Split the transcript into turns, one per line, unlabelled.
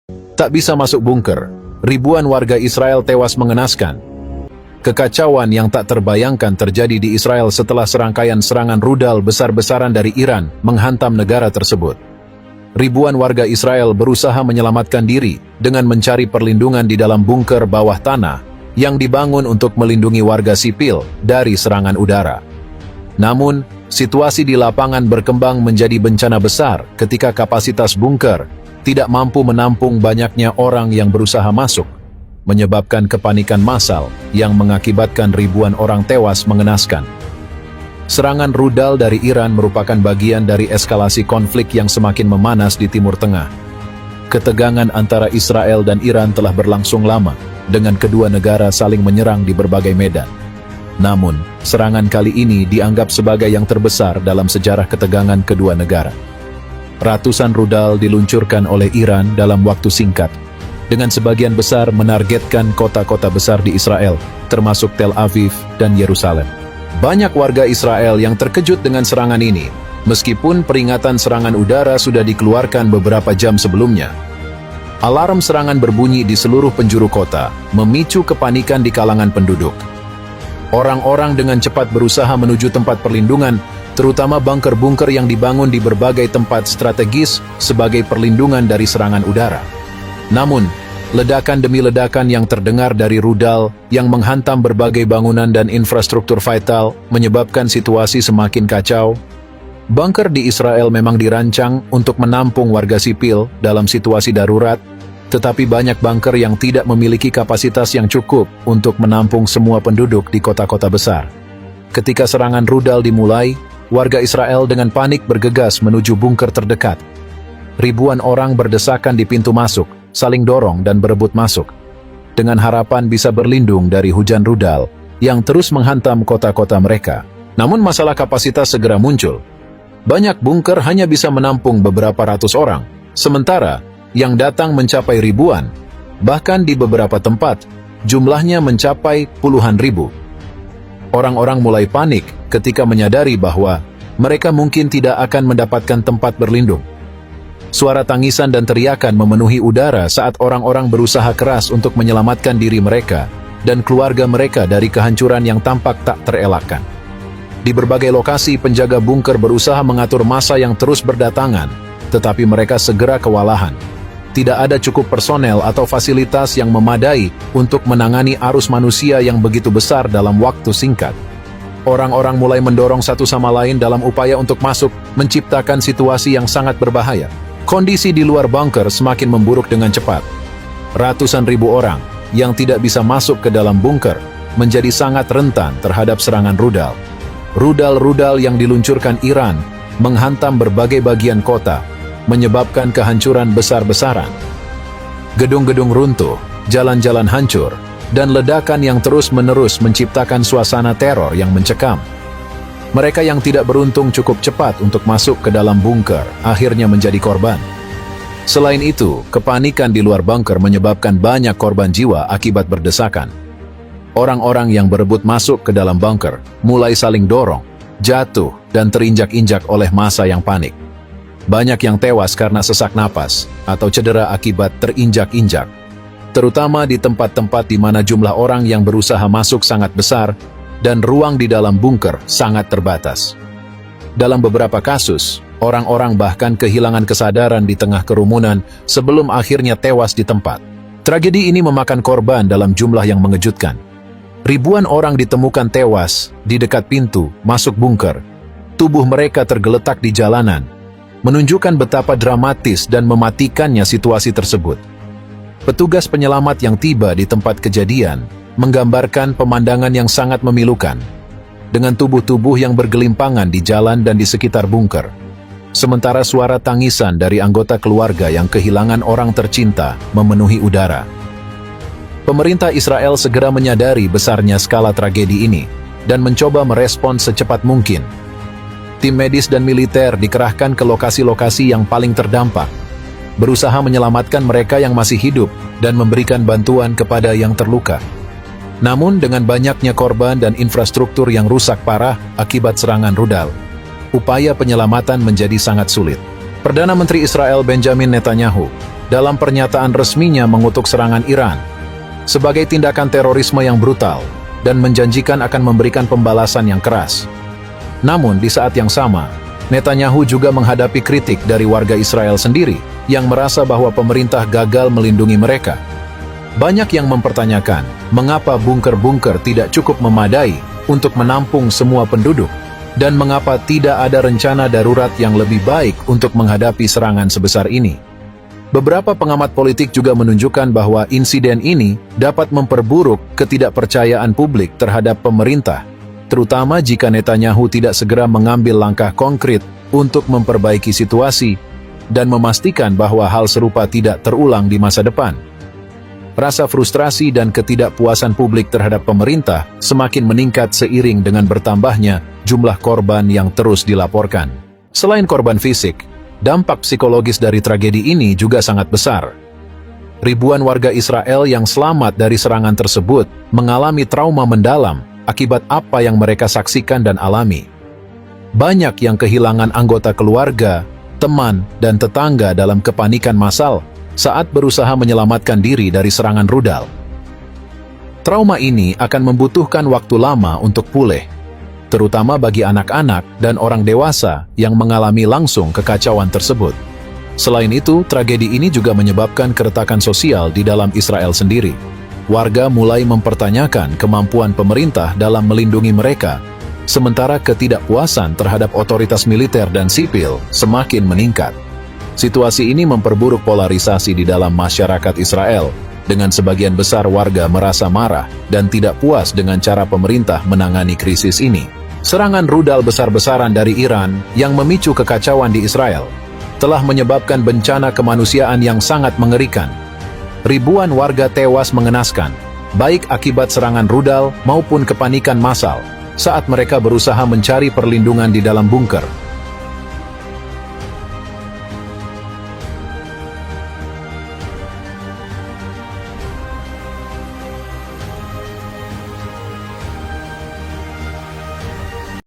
Tak bisa masuk bunker, ribuan warga Israel tewas mengenaskan. Kekacauan yang tak terbayangkan terjadi di Israel setelah serangkaian serangan rudal besar-besaran dari Iran menghantam negara tersebut. Ribuan warga Israel berusaha menyelamatkan diri dengan mencari perlindungan di dalam bunker bawah tanah yang dibangun untuk melindungi warga sipil dari serangan udara. Namun, situasi di lapangan berkembang menjadi bencana besar ketika kapasitas bunker tidak mampu menampung banyaknya orang yang berusaha masuk, menyebabkan kepanikan massal yang mengakibatkan ribuan orang tewas mengenaskan. Serangan rudal dari Iran merupakan bagian dari eskalasi konflik yang semakin memanas di Timur Tengah. Ketegangan antara Israel dan Iran telah berlangsung lama, dengan kedua negara saling menyerang di berbagai medan. Namun, serangan kali ini dianggap sebagai yang terbesar dalam sejarah ketegangan kedua negara. Ratusan rudal diluncurkan oleh Iran dalam waktu singkat, dengan sebagian besar menargetkan kota-kota besar di Israel, termasuk Tel Aviv dan Yerusalem. Banyak warga Israel yang terkejut dengan serangan ini, meskipun peringatan serangan udara sudah dikeluarkan beberapa jam sebelumnya. Alarm serangan berbunyi di seluruh penjuru kota, memicu kepanikan di kalangan penduduk. Orang-orang dengan cepat berusaha menuju tempat perlindungan, terutama bunker-bunker yang dibangun di berbagai tempat strategis sebagai perlindungan dari serangan udara. Namun, ledakan demi ledakan yang terdengar dari rudal yang menghantam berbagai bangunan dan infrastruktur vital menyebabkan situasi semakin kacau. Bunker di Israel memang dirancang untuk menampung warga sipil dalam situasi darurat, tetapi banyak bunker yang tidak memiliki kapasitas yang cukup untuk menampung semua penduduk di kota-kota besar. Ketika serangan rudal dimulai, warga Israel dengan panik bergegas menuju bunker terdekat. Ribuan orang berdesakan di pintu masuk, saling dorong dan berebut masuk, dengan harapan bisa berlindung dari hujan rudal yang terus menghantam kota-kota mereka. Namun masalah kapasitas segera muncul. Banyak bunker hanya bisa menampung beberapa ratus orang, sementara yang datang mencapai ribuan, bahkan di beberapa tempat, jumlahnya mencapai puluhan ribu. Orang-orang mulai panik ketika menyadari bahwa mereka mungkin tidak akan mendapatkan tempat berlindung. Suara tangisan dan teriakan memenuhi udara saat orang-orang berusaha keras untuk menyelamatkan diri mereka dan keluarga mereka dari kehancuran yang tampak tak terelakkan. Di berbagai lokasi, penjaga bunker berusaha mengatur massa yang terus berdatangan, tetapi mereka segera kewalahan. Tidak ada cukup personel atau fasilitas yang memadai untuk menangani arus manusia yang begitu besar dalam waktu singkat. Orang-orang mulai mendorong satu sama lain dalam upaya untuk masuk, menciptakan situasi yang sangat berbahaya. Kondisi di luar bunker semakin memburuk dengan cepat. Ratusan ribu orang yang tidak bisa masuk ke dalam bunker menjadi sangat rentan terhadap serangan rudal. Rudal-rudal yang diluncurkan Iran menghantam berbagai bagian kota, menyebabkan kehancuran besar-besaran. Gedung-gedung runtuh, jalan-jalan hancur, dan ledakan yang terus-menerus menciptakan suasana teror yang mencekam. Mereka yang tidak beruntung cukup cepat untuk masuk ke dalam bunker akhirnya menjadi korban. Selain itu, kepanikan di luar bunker menyebabkan banyak korban jiwa akibat berdesakan. Orang-orang yang berebut masuk ke dalam bunker mulai saling dorong, jatuh, dan terinjak-injak oleh massa yang panik. Banyak yang tewas karena sesak napas atau cedera akibat terinjak-injak, terutama di tempat-tempat di mana jumlah orang yang berusaha masuk sangat besar dan ruang di dalam bunker sangat terbatas. Dalam beberapa kasus, orang-orang bahkan kehilangan kesadaran di tengah kerumunan sebelum akhirnya tewas di tempat. Tragedi ini memakan korban dalam jumlah yang mengejutkan. Ribuan orang ditemukan tewas di dekat pintu masuk bunker. Tubuh mereka tergeletak di jalanan, menunjukkan betapa dramatis dan mematikannya situasi tersebut. Petugas penyelamat yang tiba di tempat kejadian menggambarkan pemandangan yang sangat memilukan, dengan tubuh-tubuh yang bergelimpangan di jalan dan di sekitar bunker. Sementara suara tangisan dari anggota keluarga yang kehilangan orang tercinta memenuhi udara. Pemerintah Israel segera menyadari besarnya skala tragedi ini dan mencoba merespons secepat mungkin. Tim medis dan militer dikerahkan ke lokasi-lokasi yang paling terdampak, berusaha menyelamatkan mereka yang masih hidup dan memberikan bantuan kepada yang terluka. Namun dengan banyaknya korban dan infrastruktur yang rusak parah akibat serangan rudal, upaya penyelamatan menjadi sangat sulit. Perdana Menteri Israel Benjamin Netanyahu dalam pernyataan resminya mengutuk serangan Iran sebagai tindakan terorisme yang brutal dan menjanjikan akan memberikan pembalasan yang keras. Namun di saat yang sama, Netanyahu juga menghadapi kritik dari warga Israel sendiri yang merasa bahwa pemerintah gagal melindungi mereka. Banyak yang mempertanyakan mengapa bunker-bunker tidak cukup memadai untuk menampung semua penduduk dan mengapa tidak ada rencana darurat yang lebih baik untuk menghadapi serangan sebesar ini. Beberapa pengamat politik juga menunjukkan bahwa insiden ini dapat memperburuk ketidakpercayaan publik terhadap pemerintah, terutama jika Netanyahu tidak segera mengambil langkah konkret untuk memperbaiki situasi dan memastikan bahwa hal serupa tidak terulang di masa depan. Rasa frustrasi dan ketidakpuasan publik terhadap pemerintah semakin meningkat seiring dengan bertambahnya jumlah korban yang terus dilaporkan. Selain korban fisik, dampak psikologis dari tragedi ini juga sangat besar. Ribuan warga Israel yang selamat dari serangan tersebut mengalami trauma mendalam akibat apa yang mereka saksikan dan alami. Banyak yang kehilangan anggota keluarga, teman, dan tetangga dalam kepanikan massal saat berusaha menyelamatkan diri dari serangan rudal. Trauma ini akan membutuhkan waktu lama untuk pulih, terutama bagi anak-anak dan orang dewasa yang mengalami langsung kekacauan tersebut. Selain itu, tragedi ini juga menyebabkan keretakan sosial di dalam Israel sendiri. Warga mulai mempertanyakan kemampuan pemerintah dalam melindungi mereka, sementara ketidakpuasan terhadap otoritas militer dan sipil semakin meningkat. Situasi ini memperburuk polarisasi di dalam masyarakat Israel, dengan sebagian besar warga merasa marah dan tidak puas dengan cara pemerintah menangani krisis ini. Serangan rudal besar-besaran dari Iran yang memicu kekacauan di Israel telah menyebabkan bencana kemanusiaan yang sangat mengerikan. Ribuan warga tewas mengenaskan, baik akibat serangan rudal maupun kepanikan massal, saat mereka berusaha mencari perlindungan di dalam bunker.